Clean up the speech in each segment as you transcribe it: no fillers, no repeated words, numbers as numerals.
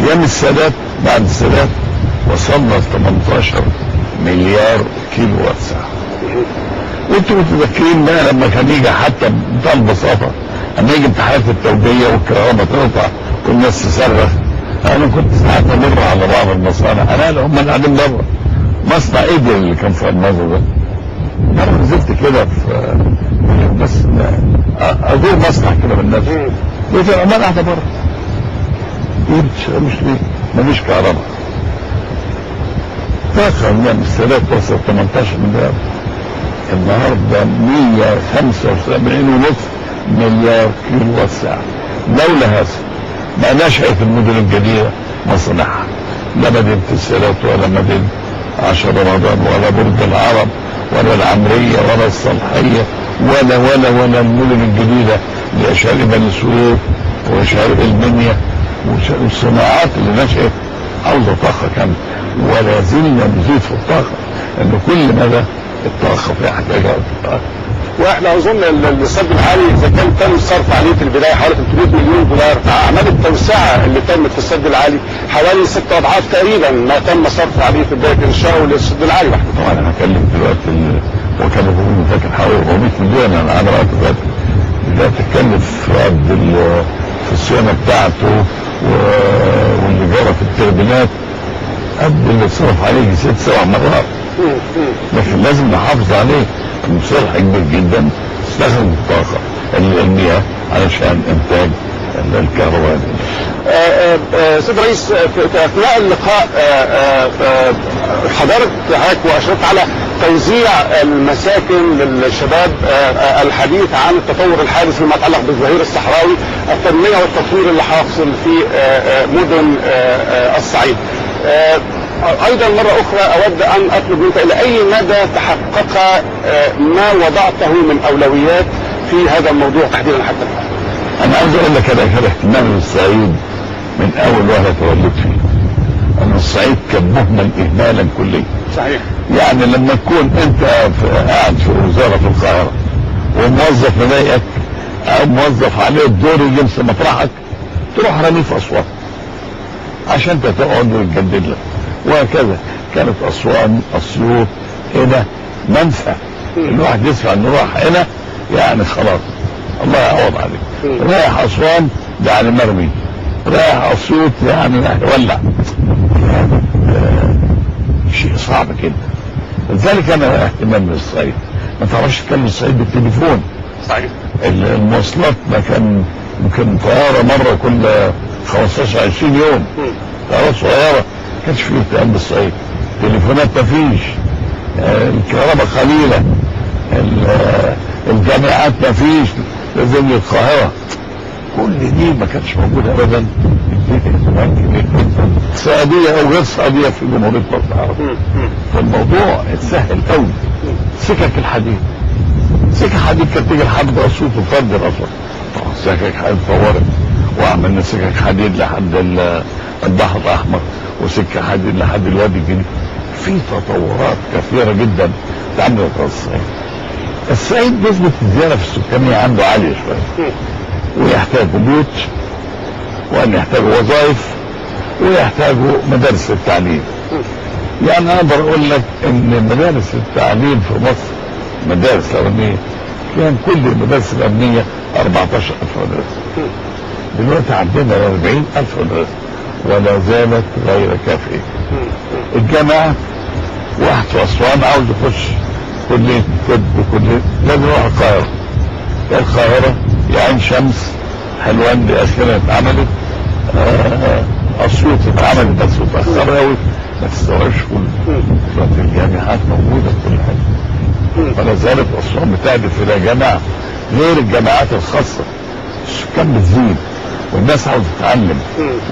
ايام السادات بعد السادات وصلنا ل 18 مليار كيلو وات ساعه. وانتم متذكرين بقى لما كان يجي حتى بمنتهى البساطه اما يجي امتحانات التوجيهيه والكهرباء تقطع والناس تصرخ. انا كنت ساعات امر على بعض المصانع، انا هم اللي قاعدين بره مصنع ايدل اللي كان في المنظر ده. انا نزلت كده في بس ازور مصنع كده من الناس لقيت العمال قاعده بره. مش ليه؟ مفيش كهرباء. طاقه من السادات وصل 18 مليار، النهارده 175.5 مليار كيلو وات ساعه. لولا هذا ما نشأت المدن الجديده مصانعها، لا مدينه السادات ولا مدينه 10 رمضان ولا برج العرب ولا العمريه ولا الصالحيه ولا المدن الجديده لشرق بني سويف وشرق المنيا والصناعات اللي نشأت عاوزه طاقه كامله. ولا زلنا نزيد في الطاقه لان كل مدى الطاقه في احتياجها الطاقه. واحنا اظن السد العالي اذا كان تم صرف عليه في البدايه حوالي 300 مليون دولار، اعمال التوسعه اللي تمت في السد العالي حوالي 6 اضعاف تقريبا ما تم صرف عليه في بدايه انشاؤه للسد العالي وحده. طبعا انا هكلم دلوقتي وكاله بيقولوا فاكر حوالي 400 مليون انا وقت فاتت. دلوقتي تتكلف في الصيانه بتاعته واللي جرى في التربينات قد اللي صرف عليه 6-7 مرات. لكن لازم نحافظ عليه. المصالح كبير جدا استخدم الطاقه المياه علشان انتاج الكهرباء. سيد رئيس، في اثناء اللقاء حضرت واشرت على توزيع المساكن للشباب، الحديث عن التطور الحادث فيما يتعلق بالظهير الصحراوي، التنميه والتطوير اللي حاصل في مدن الصعيد. ايضا مرة اخرى اود ان اطلب منك الى اي مدى تحقق ما وضعته من اولويات في هذا الموضوع تحديدا حتى الان؟ انا عاوز اقول لك انا كان اهتمام بالصعيد من اول وهله تولدت فيه. ان الصعيد كان مهمل اهمالا كليا. صحيح. يعني لما تكون انت قاعد في وزاره في القاهره وموظف مضايقك او موظف عليه الدور يمسك مطرحك تروح رميه في اسوان عشان انت تقعد ويتجدد لك. وهكذا كانت اسوان اسيوط هنا منفى. الواحد يسمع انه راح هنا يعني خلاص الله يعوض عليك. رايح اسوان يعني مرمي، رايح اسيوط يعني ولع. شيء صعب جدا. لذلك انا اهتمام بالصعيد. ما تعرفش تكلم الصعيد بالتليفون. صحيح. المواصلات ما كان ممكن طياره مره كل 15-20 يوم. طيارات صغيره ما كانش فيه اهتمام بالصعيد. تليفونات ما فيش، الكهرباء قليله، الجامعات ما فيش زي القاهره. كل دي ما كانتش موجوده ابدا. سعوديه او غير سعوديه في جمهوريه مصر العربيه. فالموضوع اتسهل قوي. سكك الحديد، سكك حديد كانت تيجي لحد اسيوط وفرد الاسود. سكك حديد اتطورت وعملنا سكك حديد لحد البحر الاحمر وسكه حديد لحد الوادي الجديد. في تطورات كثيره جدا اتعملت في الصعيد. الصعيد نسبه الزياده في السكانيه عنده عاليه شويه، ويحتاجوا بيوت، وان يحتاجوا وظائف، ويحتاجوا مدارس للتعليم. يعني انا اقدر اقول لك ان مدارس التعليم في مصر مدارس الامنيه كان كل المدارس الامنيه 14,000 مدرسه. دلوقتي عندنا 40,000 مدرسه ولا زالت غير كافيه. الجامعه واحد في اسوان عاوز يخش كليه طب وكليه لازم يروح القاهره. يا القاهره يا عين شمس، حلوان دي اخيرا اتعملت، اسيوط اتعملت بس متاخر قوي ما تستوعبش كله. دلوقتي الجامعات موجوده في كل حته. فلا زالت اسوان بتهدف الى جامعه غير الجامعات الخاصه. السكان بتزيد والناس عاوزه تتعلم،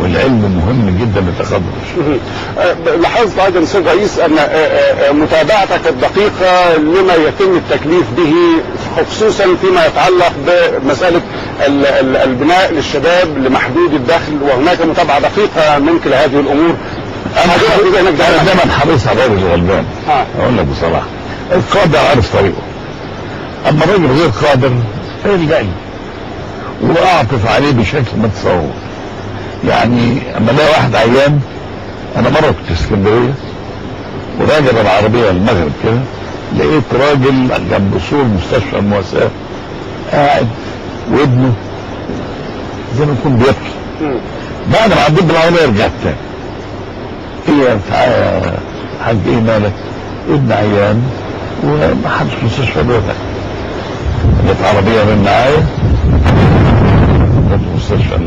والعلم مهم جدا للتقدم. لاحظت ايضا سيد رئيس ان متابعتك الدقيقه لما يتم التكليف به خصوصا فيما يتعلق بمساله البناء للشباب لمحدود الدخل، وهناك متابعه دقيقه منك لهذه الامور. انا دايما حريص على الراجل الغلبان. اقول لك بصراحه القادر عارف طريقه، اما الراجل غير قادر يلجأ لي واعطف عليه بشكل متصور. يعني اما الاقي واحد عيان، انا مره كنت في اسكندريه وراجع بالعربيه المغرب كده، لقيت راجل جنب سور مستشفى المواساة قاعد وابنه زي ما يكون بيبكي. بعد ما عديت بالعربيه رجعت تاني. ايه تعالى يا حاج، ايه مالك؟ ابن عيان وما حدش في المستشفى بيوقع. جت عربيه من معايا، جت مستشفى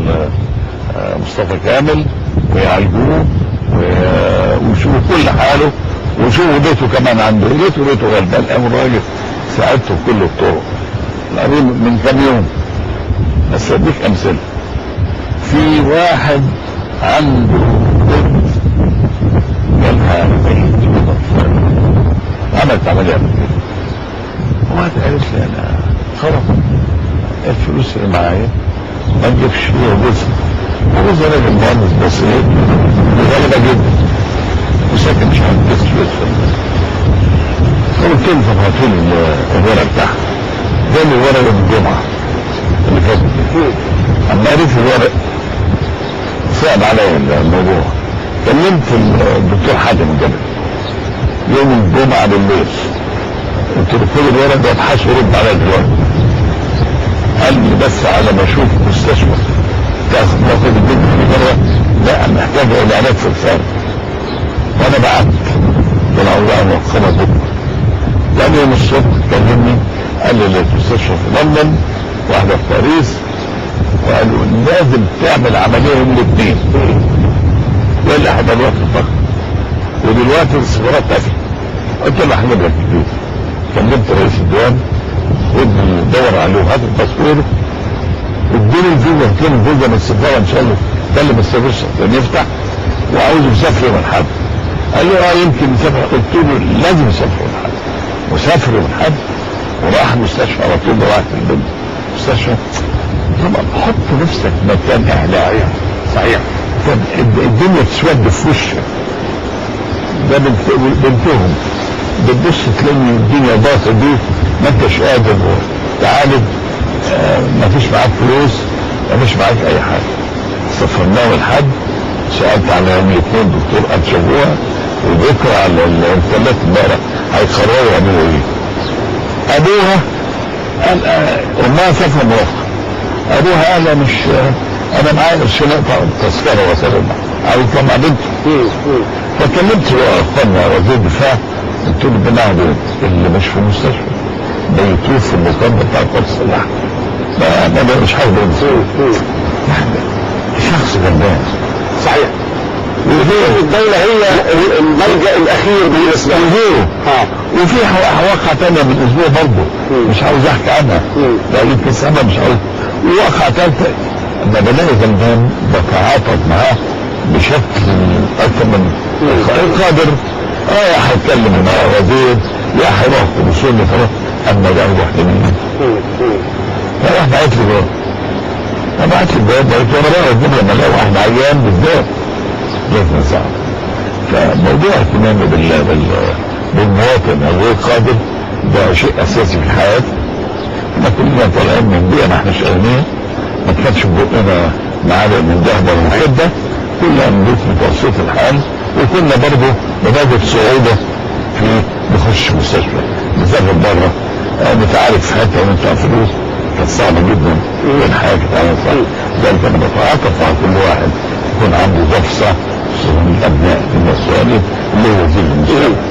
مصطفى كامل ويعالجوه ويشوفوا كل حاله ويشوفوا بيته كمان عنده. بيته غلبان قوي الراجل، ساعدته بكل الطرق. القريب من كام يوم، بس اديك امثله. في واحد عنده بنت جالها عملت عمليه قبل كده، وقعدت قالت لي انا خلاص الفلوس اللي معايا ما تجيبش فيها جزء. وجوزها راجل مهندس بسيط غالبا جدا وساكن مش عارف بس قلت له طب هاتوا لي الورق بتاعها. جالي الورق يوم الجمعه اللي فاتت دي. اما قريت الورق صعب عليا الموضوع. كلمت الدكتور حاتم الجبل يوم الجمعه بالليل، قلت له خد الورق ده ابحثه ورد عليا دلوقتي. قال لي بس على ما اشوف مستشفى تاخد البنت في بره، لا محتاجه الى علاج سلسال. وانا بعت طلعوا لها موقفه بكره. تاني يوم الصبح كلمني قال لي المستشفى في لندن واحده في باريس، وقالوا لازم تعمل عمليه يوم الاثنين. قال لي هيبقى الوقت الضغط ودلوقتي السفارات قافله. قلت له هجيب لك البيت. كلمت رئيس الديوان وابني دور عليه وهات التصوير واديني الفيزا. قلت له الفيزا من السفاره ان شاء الله. كلم السفير عشان يفتح وعاوز يسافر يوم الاحد. قال لي يمكن يسافر. قلت له لازم يسافر يوم الاحد. وسافر يوم الاحد وراح المستشفى على طول. راح البنت المستشفى. طبعا حط نفسك مكان اهلها. صحيح. الدنيا تسود في وشك. ده بنتهم بتبص تلاقي الدنيا ضاغطه بيك ما انتش قادر تعالج. ما فيش معاك فلوس، ما فيش معاك اي حاجه. سافرناه الحد، سالت على يوم الاثنين دكتور قال شافوها، وبكره على الثلاث امبارح هيقرروا يعملوا ايه. ابوها قال امها سافره مرافقه. ابوها قال مش انا معايا قرشين تذكره وسلامه عاوز طبعا بنتي. فكلمت اخواننا وزير الدفاع قلت له الجماعه دول اللي مش في المستشفى بيتوه في المقدمه بتاع القدس السلاح. ما مش حاجه شخص غلبان. صحيح. الدولة هي الملجأ الأخير بالنسبة له. وفي واقعة تانية من أسبوع برضه مش عاوز أحكي عنها لأن يمكن سنة مش عاوز. وواقعة تالتة لما بلاقي غلبان بتعاطف معاه بشكل أكثر من القادر. هيتكلم مع وزير يا هيروح بوصول لفرق أما ده يروح لمين؟ فراح بعت لي جواب. أنا بعت لي جواب قلت له أنا بقى أجيب لما ألاقي واحد عيان بالذات لازم صعب. فموضوع اهتمامي بالمواطن او غير قادر ده شيء اساسي في الحياه. احنا كلنا طالعين من بيئه ما احناش اغنياء، ما كانش في بقنا معالق من ذهب ولا من فضه، كنا نضيف متوسط الحال، وكنا برضه بنجد صعوبه في نخش مستشفى نسافر بره نتعالج في حته وندفع فلوس. كانت صعبه جدا الحياه كانت عامله صعبه. لذلك انا بتعاطف مع كل واحد يكون عنده ضفصه من الابناء المسؤولين اللي هو وزير المستشفى.